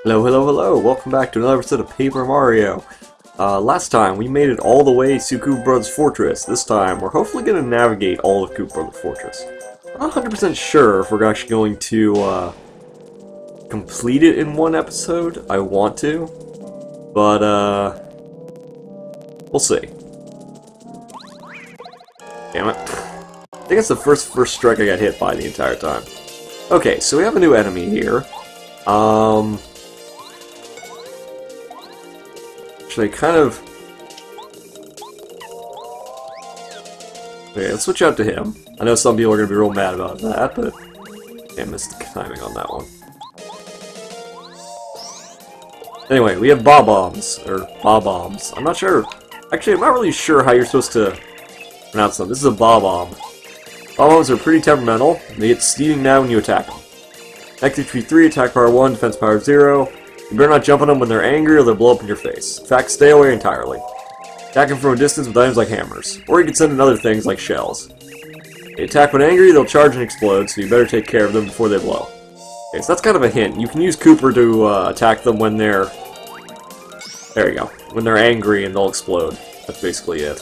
Hello, hello, hello! Welcome back to another episode of Paper Mario. Last time we made it all the way to Koopa Bros Fortress. This time we're hopefully going to navigate all of Koopa Bros Fortress. I'm not 100% sure if we're actually going to complete it in one episode. I want to, but we'll see. Damn it. I think it's the first strike I got hit by the entire time. Okay, so we have a new enemy here. Actually, kind of... Okay, let's switch out to him. I know some people are going to be real mad about that, but... I missed the timing on that one. Anyway, we have Bob-Bombs, or Bob-Bombs. I'm not sure... Actually, I'm not really sure how you're supposed to pronounce them. This is a Bob-Bomb. Bob-Bombs are pretty temperamental. They get steaming mad when you attack them. Attack HP 3, attack power 1, defense power 0. You better not jump on them when they're angry or they'll blow up in your face. In fact, stay away entirely. Attack them from a distance with items like hammers. Or you can send in other things like shells. They attack when angry, they'll charge and explode, so you better take care of them before they blow. Okay, so that's kind of a hint. You can use Kooper to attack them when they're... There you go. When they're angry and they'll explode. That's basically it.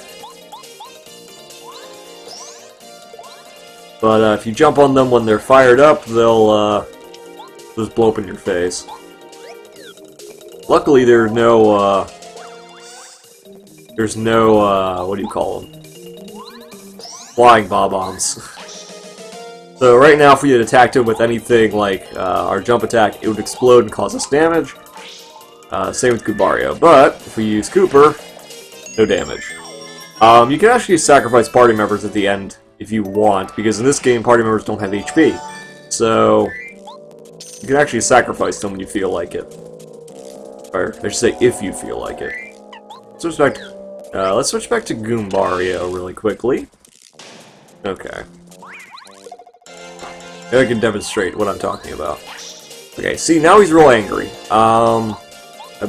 But if you jump on them when they're fired up, they'll just blow up in your face. Luckily, there's no, what do you call them? Flying Bob-Bombs. So right now, if we had attacked him with anything like our jump attack, it would explode and cause us damage. Same with Koopario. But, if we use Kooper, no damage. You can actually sacrifice party members at the end if you want, because in this game, party members don't have HP. So, you can actually sacrifice them when you feel like it. Or, I should say, if you feel like it. Let's switch back to Goombario really quickly. Okay. Maybe I can demonstrate what I'm talking about. Okay, see, now he's real angry. I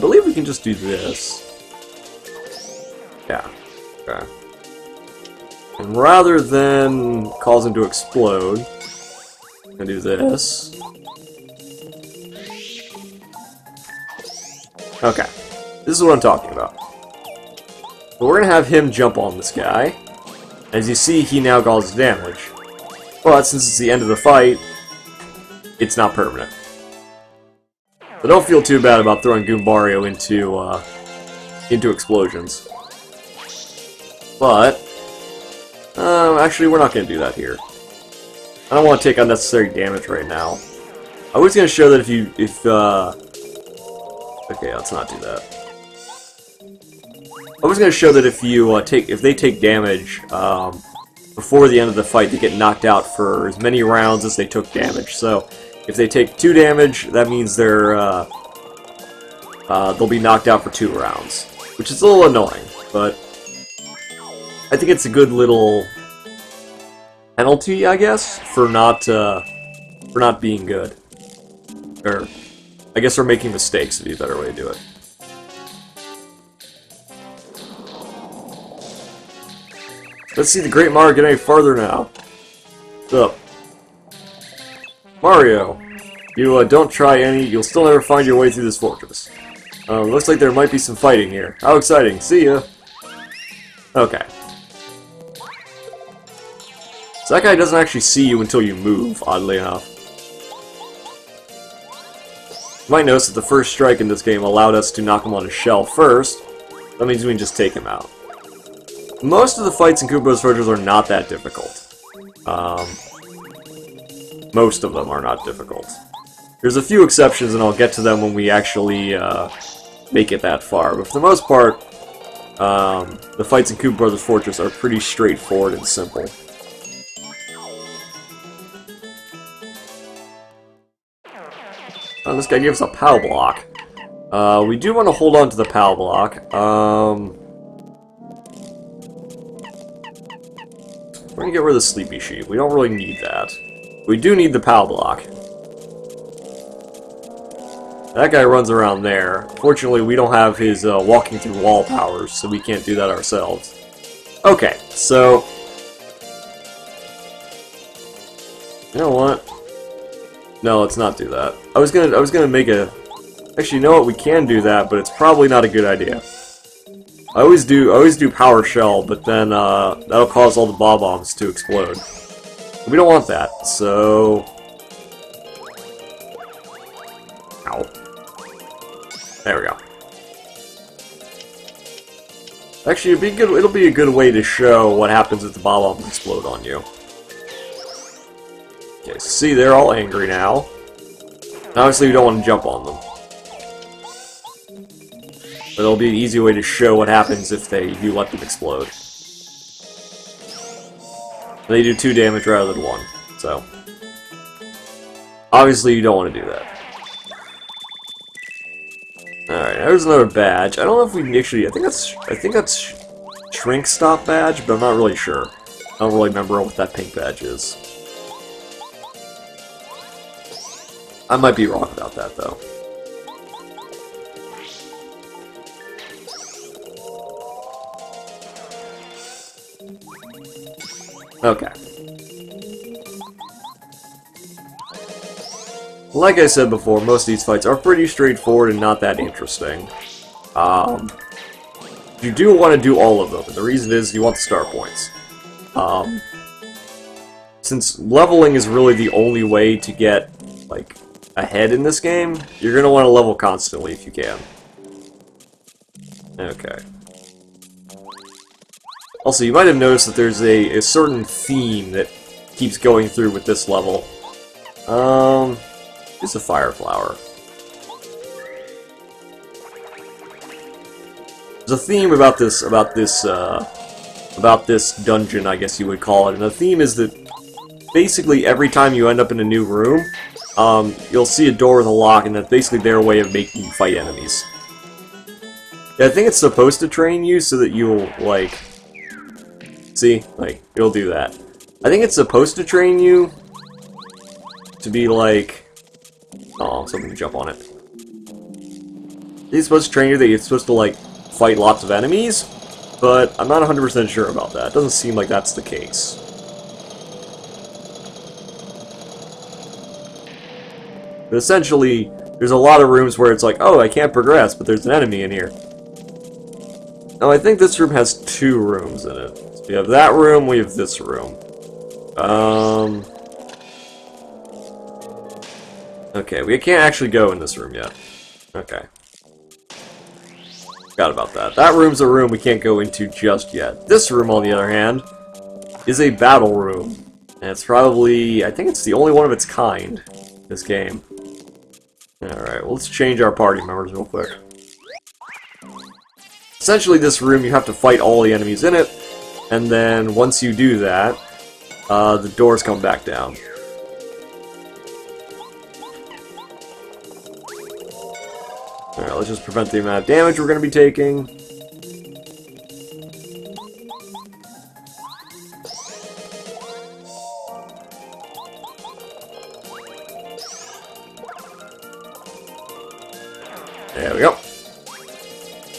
believe we can just do this. Yeah. Okay. And rather than cause him to explode, I'm gonna do this. Okay, this is what I'm talking about. But we're going to have him jump on this guy. As you see, he now causes damage. But since it's the end of the fight, it's not permanent. So don't feel too bad about throwing Goombario into explosions. But, actually we're not going to do that here. I don't want to take unnecessary damage right now. I was going to show that okay, let's not do that. I was going to show that if they take damage before the end of the fight, they get knocked out for as many rounds as they took damage. So, if they take 2 damage, that means they'll be knocked out for 2 rounds, which is a little annoying. But I think it's a good little penalty, I guess, for not being good. Or, I guess we're making mistakes would be a better way to do it. Let's see the Great Mario get any farther now. What's up? Mario, you don't try any, you'll still never find your way through this fortress. Looks like there might be some fighting here. How exciting. See ya. Okay. So that guy doesn't actually see you until you move, oddly enough. You might notice that the first strike in this game allowed us to knock him on his shell first. That means we can just take him out. Most of the fights in Koopa Bros Fortress are not that difficult. Most of them are not difficult. There's a few exceptions, and I'll get to them when we actually make it that far. But for the most part, the fights in Koopa Bros Fortress are pretty straightforward and simple. Oh, this guy gives a POW block. We do want to hold on to the POW block. We're going to get rid of the Sleepy Sheep. We don't really need that. We do need the POW block. That guy runs around there. Fortunately, we don't have his walking through wall powers, so we can't do that ourselves. Okay, so... You know what? No, let's not do that. I was gonna make a Actually, you know what? We can do that, but it's probably not a good idea. I always do power shell, but then that'll cause all the bob-ombs to explode. We don't want that, so... Ow. There we go. Actually, it'll be a good way to show what happens if the bob-ombs explode on you. Okay, so see, they're all angry now. And obviously, we don't want to jump on them. But it'll be an easy way to show what happens if you let them explode. They do 2 damage rather than 1, so... Obviously, you don't want to do that. Alright, there's another badge. I don't know if we can actually... I think that's Shrink Stop badge, but I'm not really sure. I don't really remember what that pink badge is. I might be wrong about that, though. Okay. Like I said before, most of these fights are pretty straightforward and not that interesting. You do want to do all of them, and the reason is you want the star points. Since leveling is really the only way to get, like, ahead in this game, you're going to want to level constantly if you can. Okay. Also, you might have noticed that there's a certain theme that keeps going through with this level. It's a fire flower. There's a theme about this dungeon, I guess you would call it, and the theme is that basically every time you end up in a new room, you'll see a door with a lock, and that's basically their way of making you fight enemies. Yeah, I think it's supposed to train you so that you'll, like... See? Like, it'll do that. I think it's supposed to train you to be like... Oh, something to jump on it. It's supposed to train you that you're supposed to, like, fight lots of enemies, but I'm not 100% sure about that. It doesn't seem like that's the case. But essentially, there's a lot of rooms where it's like, oh, I can't progress, but there's an enemy in here. Now, I think this room has 2 rooms in it. So we have that room, we have this room. Okay, we can't actually go in this room yet. Okay. Forgot about that. That room's a room we can't go into just yet. This room, on the other hand, is a battle room. And it's probably... I think it's the only one of its kind in this game. Alright, well, let's change our party members real quick. Essentially, this room, you have to fight all the enemies in it, and then once you do that, the doors come back down. Alright, let's just prevent the amount of damage we're going to be taking. There we go.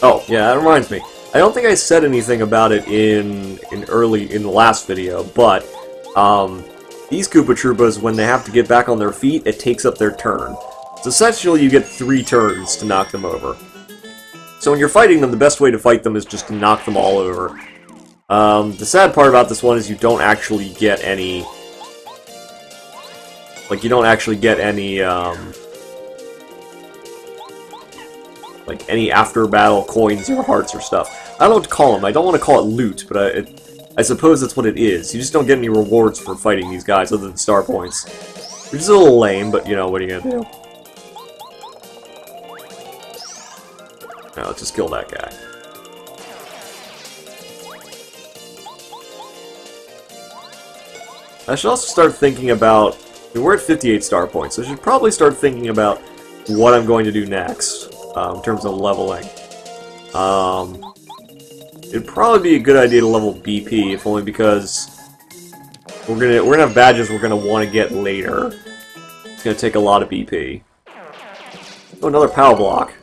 Oh, yeah, that reminds me. I don't think I said anything about it in the last video, but these Koopa Troopas, when they have to get back on their feet, it takes up their turn. So essentially, you get 3 turns to knock them over. So when you're fighting them, the best way to fight them is just to knock them all over. The sad part about this one is you don't actually get any... Like, you don't actually get any, like, any after-battle coins or hearts or stuff. I don't know what to call them. I don't want to call it loot, but I suppose that's what it is. You just don't get any rewards for fighting these guys other than star points. Which is a little lame, but, you know, what are you gonna do? Now, let's just kill that guy. I should also start thinking about... We're at 58 star points, so I should probably start thinking about what I'm going to do next. In terms of leveling. It'd probably be a good idea to level BP, if only because we're gonna have badges we're gonna want to get later. It's gonna take a lot of BP. Oh, another power block.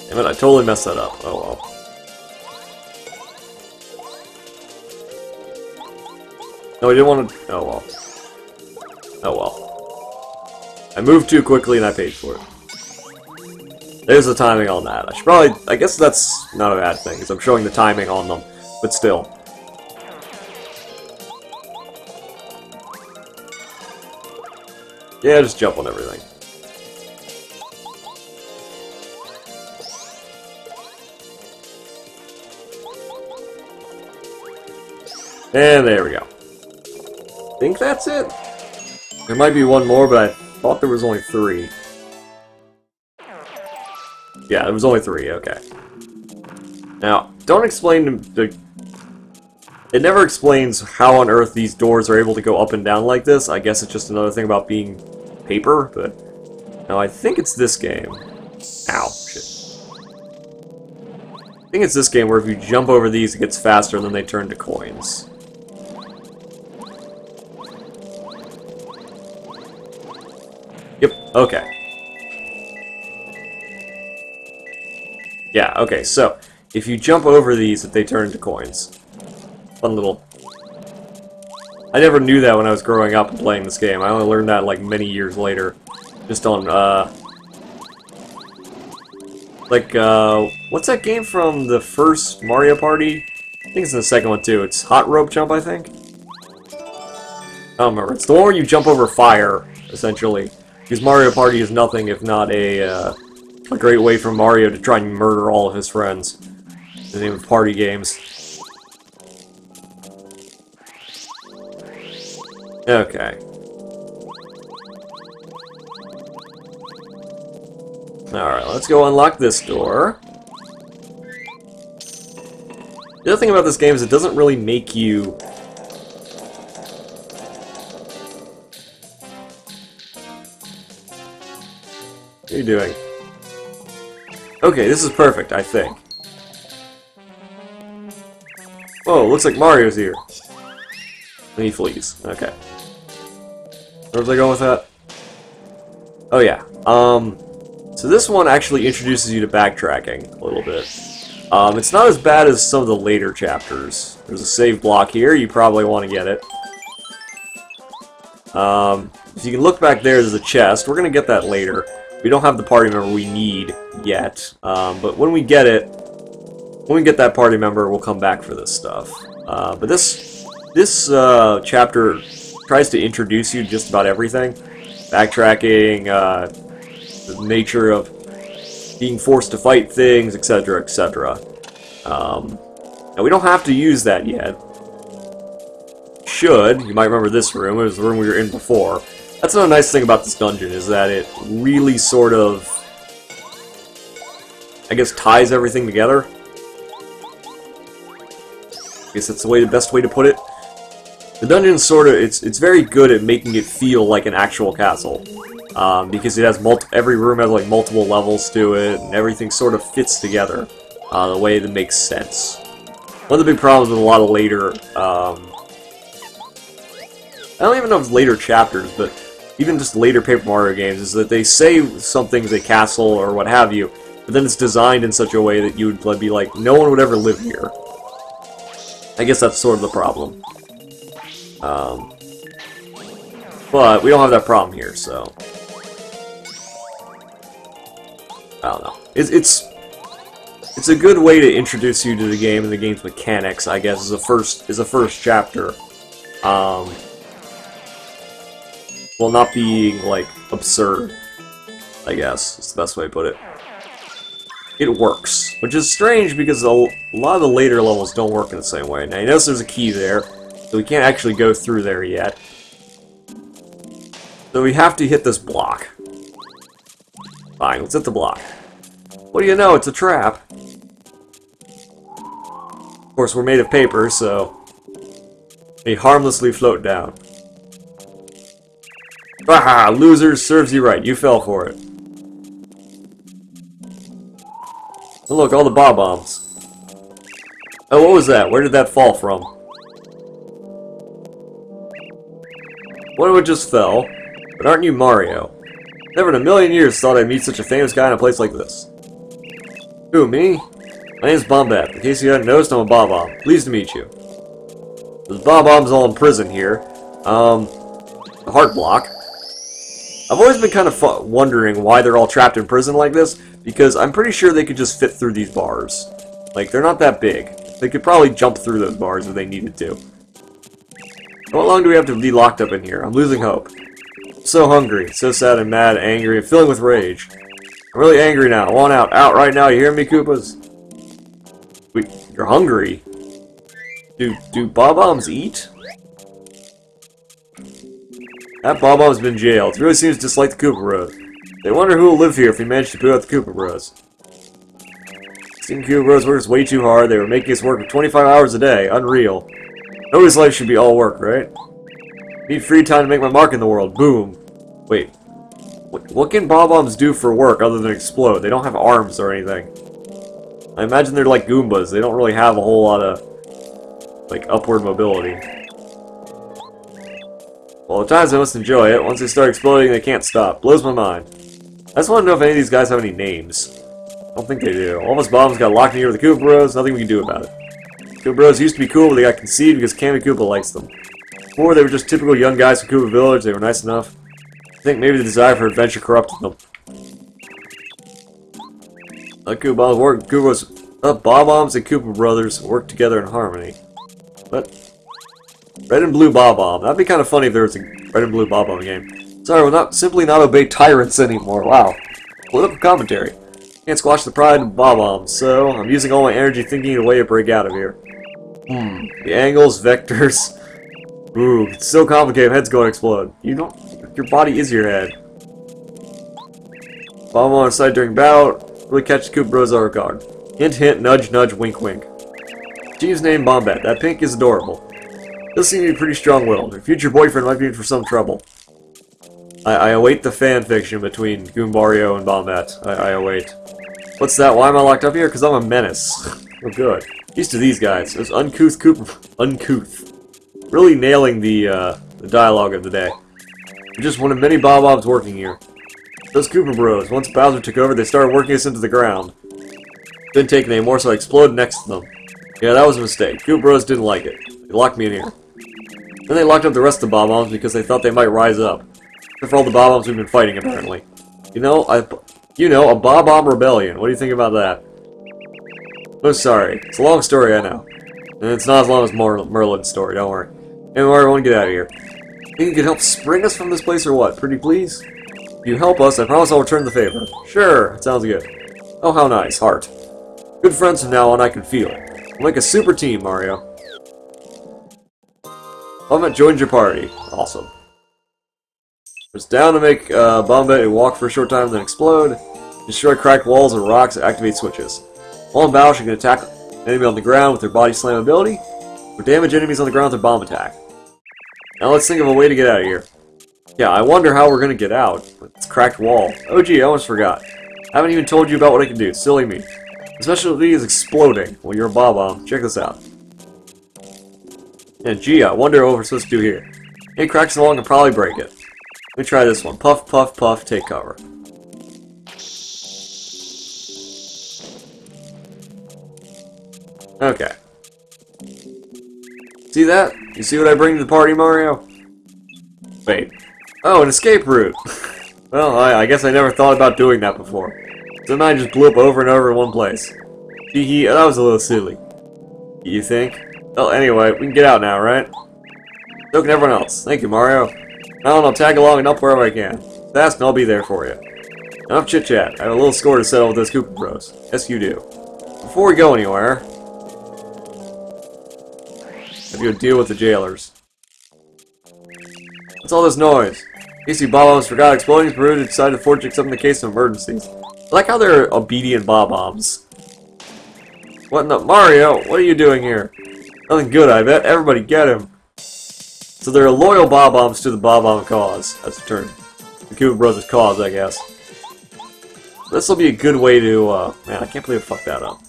Damn it, I totally messed that up. Oh well. No, I didn't want to... Oh well. Oh well. I moved too quickly and I paid for it. There's the timing on that. I should probably... I guess that's not a bad thing, because I'm showing the timing on them. But still. Yeah, just jump on everything. And there we go. I think that's it. There might be one more, but I thought there was only 3. Yeah, there was only 3, okay. Now, don't explain the... It never explains how on earth these doors are able to go up and down like this. I guess it's just another thing about being paper, but... No, I think it's this game. Ow, shit. I think it's this game where if you jump over these, it gets faster, and then they turn to coins. Yep, okay. Yeah, okay, so, if you jump over these, they turn into coins. Fun little... I never knew that when I was growing up and playing this game. I only learned that, like, many years later. Just on, what's that game from the first Mario Party? I think it's in the second one, too. It's Hot Rope Jump, I think? I don't remember. It's the one where you jump over fire, essentially. Because Mario Party is nothing if not a great way for Mario to try and murder all of his friends. In the name of party games. Okay. Alright, let's go unlock this door. The other thing about this game is it doesn't really make you... What are you doing? Okay, this is perfect, I think. Whoa, looks like Mario's here. And he flees. Okay. Where was I going with that? Oh yeah. So this one actually introduces you to backtracking a little bit. It's not as bad as some of the later chapters. There's a save block here. You probably want to get it. If you can look back there's a chest. We're going to get that later. We don't have the party member we need yet. But when we get it, when we get that party member, we'll come back for this stuff. But this chapter tries to introduce you to just about everything. Backtracking, the nature of being forced to fight things, etc., etc. And we don't have to use that yet. Should. You might remember this room. It was the room we were in before. That's another nice thing about this dungeon, is that it really sort of, I guess, ties everything together. I guess that's the best way to put it. The dungeon sort of, it's very good at making it feel like an actual castle. Because it has every room has like multiple levels to it, and everything sort of fits together the way that makes sense. One of the big problems with a lot of later, I don't even know if it's later chapters, but even just later Paper Mario games, is that they say something's a castle or what have you, but then it's designed in such a way that you would be like, no one would ever live here. I guess that's sort of the problem. But we don't have that problem here, so... I don't know. It's a good way to introduce you to the game and the game's mechanics, I guess, as a first chapter. While not being, like, absurd, I guess, is the best way to put it. It works, which is strange because a lot of the later levels don't work in the same way. Now, you notice there's a key there, so we can't actually go through there yet. So we have to hit this block. Fine, let's hit the block. What do you know, it's a trap. Of course, we're made of paper, so they harmlessly float down. Haha, losers, serves you right. You fell for it. Oh, look, all the bob-bombs. Oh, what was that? Where did that fall from? One of it just fell. But aren't you Mario? Never in a million years thought I'd meet such a famous guy in a place like this. Who, me? My name's Bombat. In case you hadn't noticed, I'm a Bob-Omb. Pleased to meet you. There's Bob-Ombs all in prison here. the heart block. I've always been kind of wondering why they're all trapped in prison like this, because I'm pretty sure they could just fit through these bars. Like, they're not that big. They could probably jump through those bars if they needed to. How long do we have to be locked up in here? I'm losing hope. I'm so hungry, so sad and mad, angry, and filling with rage. I'm really angry now. I want out. Out right now. You hear me, Koopas? Wait, you're hungry? Do Bob-ombs eat? That Bob-omb's been jailed. He really seems to dislike the Koopa Bros. They wonder who will live here if we manage to put out the Koopa Bros. Seeing Koopa Bros works way too hard. They were making us work for 25 hours a day. Unreal. Nobody's life should be all work, right? Need free time to make my mark in the world. Boom. Wait. What can Bob-ombs do for work other than explode? They don't have arms or anything. I imagine they're like Goombas. They don't really have a whole lot of, like, upward mobility. Well, at times I must enjoy it. Once they start exploding, they can't stop. Blows my mind. I just want to know if any of these guys have any names. I don't think they do. All of us bombs got locked in here with the Koopa Bros. Nothing we can do about it. Koopa Bros used to be cool, but they got conceived because Kammy Koopa likes them. Before, they were just typical young guys from Koopa Village. They were nice enough. I think maybe the desire for adventure corrupted them. Bob-ombs and Koopa Brothers work together in harmony. But red and blue Bob-omb. That'd be kind of funny if there was a red and blue Bob-omb game. Sorry, we'll simply not obey tyrants anymore. Wow. Political commentary. Can't squash the pride of Bob-ombs, so I'm using all my energy thinking of a way to break out of here. The angles, vectors. Ooh, it's so complicated. Head's going to explode. Your body is your head. Bomb on side during battle. Really catch the Koopa Bros off guard. Hint, hint, nudge, nudge, wink, wink. Team's name Bombette. That pink is adorable. Does seem to be pretty strong-willed. Her future boyfriend might be in for some trouble. I await the fan fiction between Goombario and Bombette. I await. What's that? Why am I locked up here? Because I'm a menace. Oh, good. Used to these guys. Those uncouth Koopa... Uncouth. Really nailing the dialogue of the day. We're just one of many Bob-ombs working here. Those Koopa Bros. Once Bowser took over, they started working us into the ground. Didn't take it anymore, so I exploded next to them. Yeah, that was a mistake. Koopa Bros didn't like it. They locked me in here. Then they locked up the rest of the Bob-ombs because they thought they might rise up. Except for all the Bob-ombs we've been fighting, apparently. You know, a Bob-omb rebellion. What do you think about that? Oh, sorry. It's a long story, I know. And it's not as long as Merlin's story, don't worry. Anyway, I want to get out of here. Think you can help spring us from this place or what? Pretty please? If you help us, I promise I'll return the favor. Sure, it sounds good. Oh, how nice. Heart. Good friends from now on, I can feel it. We'll make a super team, Mario. Bombette joined your party. Awesome. It's down to make Bombette walk for a short time, then explode. Destroy cracked walls or rocks and activate switches. While in battle, she can attack an enemy on the ground with her body slam ability, or damage enemies on the ground with her bomb attack. Now let's think of a way to get out of here. Yeah, I wonder how we're gonna get out. It's a cracked wall. Oh gee, I almost forgot. I haven't even told you about what I can do. Silly me. The specialty is exploding. Well, you're a Bob-omb. Check this out. And gee, I wonder what we're supposed to do here. Any cracks along and probably break it. Let me try this one. Puff, puff, puff, take cover. Okay. See that? You see what I bring to the party, Mario? Wait. Oh, an escape route! Well, I guess I never thought about doing that before. So mine just blew up over and over in one place. Hee that was a little silly. You think? Well, anyway, we can get out now, right? So can everyone else. Thank you, Mario. Now I'll tag along and help wherever I can. Fast and I'll be there for you. Enough chit-chat. I have a little score to settle with those Koopa Bros. Yes, you do. Before we go anywhere, have you a deal with the jailers. What's all this noise? Casey Bob-ombs forgot exploding Peru to decide to forge except in the case of emergencies. I like how they're obedient Bob-ombs. What in the... Mario, what are you doing here? Nothing good, I bet. Everybody get him. So they're loyal Bob-ombs to the Bob-omb cause. That's the term. The Koopa Brothers cause, I guess. This will be a good way to... man, I can't believe I fucked that up.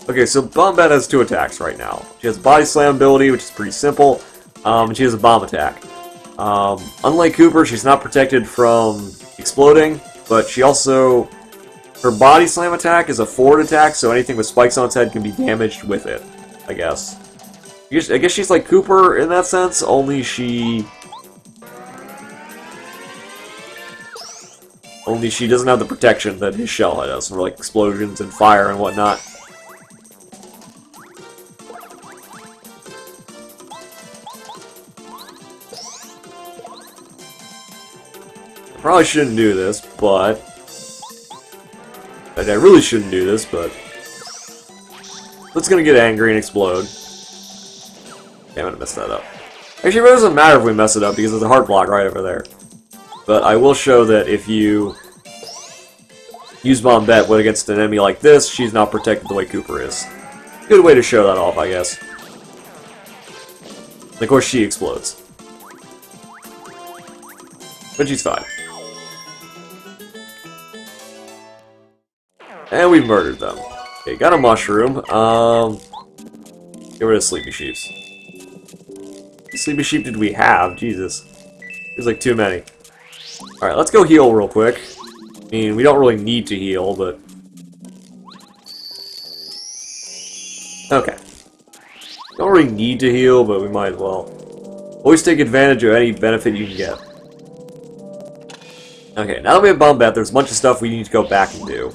Okay, so Bombette has 2 attacks right now. She has Body Slam ability, which is pretty simple. And she has a bomb attack. Unlike Cooper, she's not protected from exploding, but she also... Her Body Slam attack is a forward attack, so anything with spikes on its head can be damaged with it, I guess. I guess she's like Cooper in that sense, only she Only she doesn't have the protection that his shell has, for like explosions and fire and whatnot. Probably shouldn't do this, but... I really shouldn't do this, but... It's gonna get angry and explode. Okay, I'm gonna mess that up. Actually, it doesn't matter if we mess it up, because there's a heart block right over there. But I will show that if you... use Bombette against an enemy like this, she's not protected the way Koopa is. Good way to show that off, I guess. And of course, she explodes. But she's fine. And we've murdered them. Okay, got a mushroom. Get rid of Sleepy Sheeps. How many Sleepy Sheep did we have? Jesus. There's like too many. Alright, let's go heal real quick. I mean, we don't really need to heal, but... Okay. Don't really need to heal, but we might as well. Always take advantage of any benefit you can get. Okay, now that we have Bombette, there's a bunch of stuff we need to go back and do.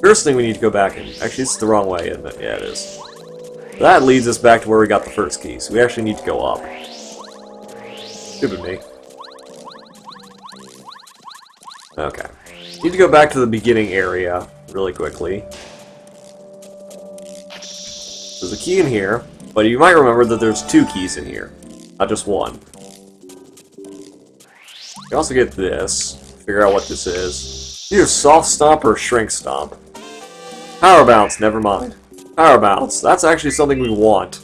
First thing we need to go back and... Actually, this is the wrong way, isn't it? Yeah, it is. That leads us back to where we got the first key, so we actually need to go up. Stupid me. Okay. Need to go back to the beginning area really quickly. There's a key in here, but you might remember that there's 2 keys in here, not just one. You also get this. Figure out what this is. Either Soft Stomp or Shrink Stomp. Power Bounce, never mind. Power Bounce, that's actually something we want.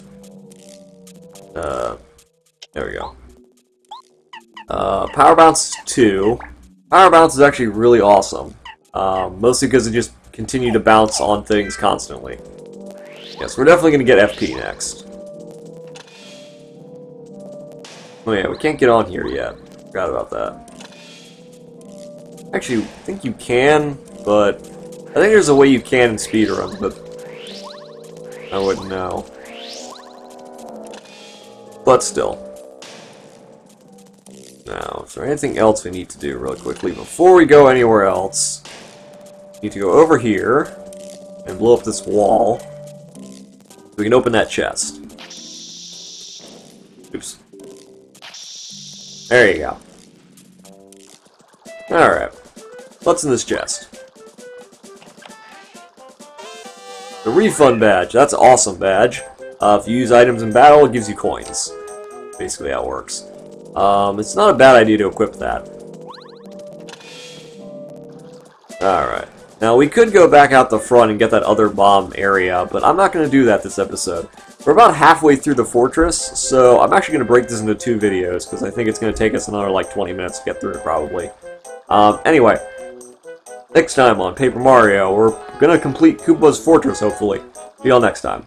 There we go. Power Bounce 2. Power Bounce is actually really awesome. Mostly because it just continue to bounce on things constantly. Yes, we're definitely going to get FP next. Oh yeah, we can't get on here yet. Forgot about that. Actually, I think you can, but... I think there's a way you can in speedruns, but... I wouldn't know. But still. Now, is there anything else we need to do really quickly? Before we go anywhere else, we need to go over here and blow up this wall so we can open that chest. Oops. There you go. Alright. What's in this chest? The refund badge. That's an awesome badge. If you use items in battle, it gives you coins. Basically how it works. It's not a bad idea to equip that. Alright. Now, we could go back out the front and get that other bomb area, but I'm not going to do that this episode. We're about halfway through the fortress, so I'm actually going to break this into 2 videos, because I think it's going to take us another, like, 20 minutes to get through it, probably. Anyway. Next time on Paper Mario, we're going to complete Koopa Bros Fortress, hopefully. See y'all next time.